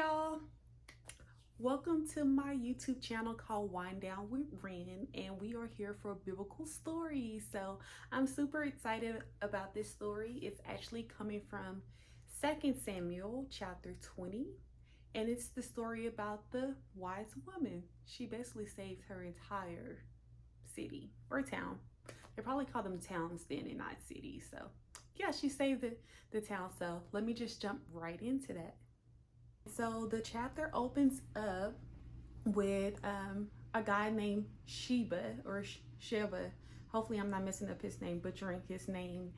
y'all. Welcome to my YouTube channel called Wind Down with Ren, and we are here for biblical stories. So I'm super excited about this story. It's actually coming from 2 Samuel chapter 20, and it's the story about the wise woman. She basically saved her entire city or town. They probably call them towns then and not cities. So yeah, she saved the town. So let me just jump right into that. So the chapter opens up with a guy named Sheba. Hopefully, I'm not messing up his name, butchering his name.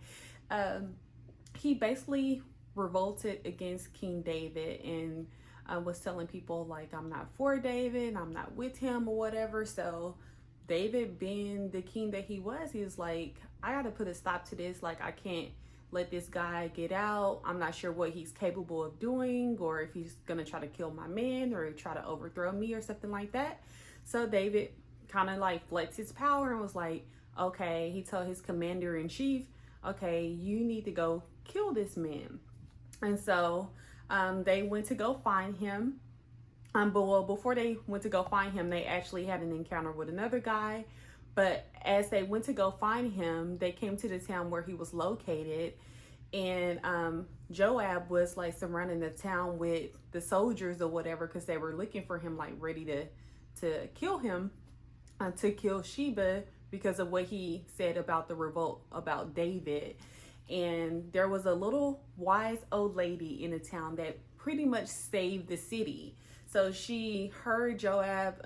He basically revolted against King David and was telling people, like, I'm not for David, I'm not with him or whatever. So David, being the king that he was like, I got to put a stop to this. Like, I can't let this guy get out. I'm not sure what he's capable of doing, or if he's gonna try to kill my man or try to overthrow me or something like that. So David kind of like flexed his power and was like, okay, he told his commander in chief, okay, you need to go kill this man. And so they went to go find him. But before they went to go find him, they actually had an encounter with another guy. But as they went to go find him, they came to the town where he was located. And Joab was like surrounding the town with the soldiers or whatever, because they were looking for him, like ready to kill him, to kill Sheba because of what he said about the revolt about David. And there was a little wise old lady in the town that pretty much saved the city. So she heard Joab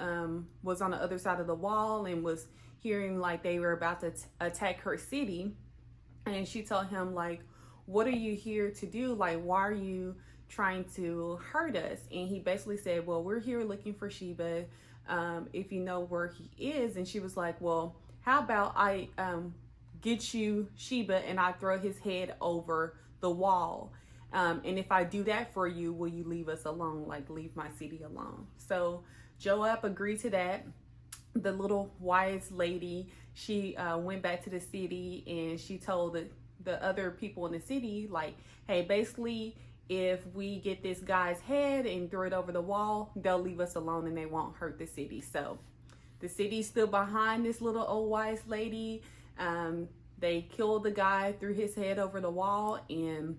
was on the other side of the wall and was hearing like they were about to attack her city. And she told him, like, what are you here to do? Like, why are you trying to hurt us? And he basically said, well, we're here looking for Sheba, if you know where he is. And she was like, well, how about I get you Sheba and I throw his head over the wall? And if I do that for you, will you leave us alone? Like, leave my city alone? So Joab agreed to that. The little wise lady, she went back to the city and she told the other people in the city, like, hey, basically, if we get this guy's head and throw it over the wall, they'll leave us alone and they won't hurt the city. So the city stood behind this little old wise lady. They killed the guy, threw his head over the wall, and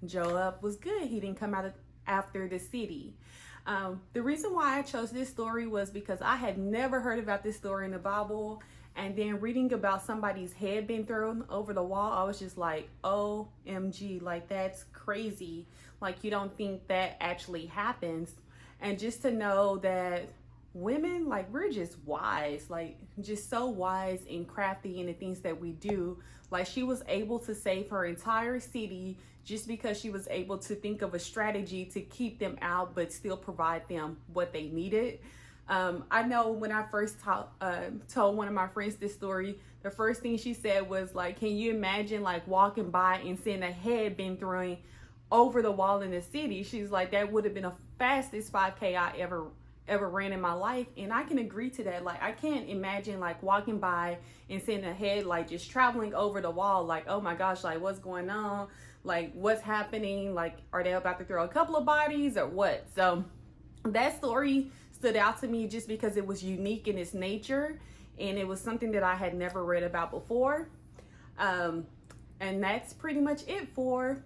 Joab was good. He didn't come out after the city. The reason why I chose this story was because I had never heard about this story in the Bible. And then reading about somebody's head being thrown over the wall, I was just like, OMG, like, that's crazy. Like, you don't think that actually happens. And just to know that women, like, we're just wise, like, just so wise and crafty in the things that we do. Like, she was able to save her entire city just because she was able to think of a strategy to keep them out but still provide them what they needed. I know when I first told one of my friends this story, the first thing she said was like, can you imagine like walking by and seeing a head being thrown over the wall in the city? She's like, that would have been the fastest 5K I ever ran in my life. And I can agree to that. Like, I can't imagine like walking by and seeing a head like just traveling over the wall. Like, oh my gosh, like, what's going on? Like, what's happening? Like, are they about to throw a couple of bodies or what? So that story stood out to me just because it was unique in its nature, and it was something that I had never read about before. And that's pretty much it for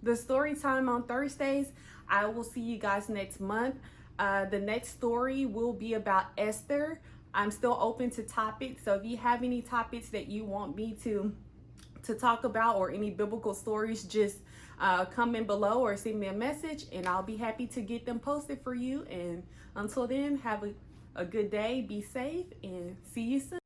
the story time on Thursdays. I will see you guys next month. The next story will be about Esther. I'm still open to topics, so if you have any topics that you want me to talk about, or any biblical stories, just comment below or send me a message and I'll be happy to get them posted for you. And until then, have a good day, be safe, and see you soon.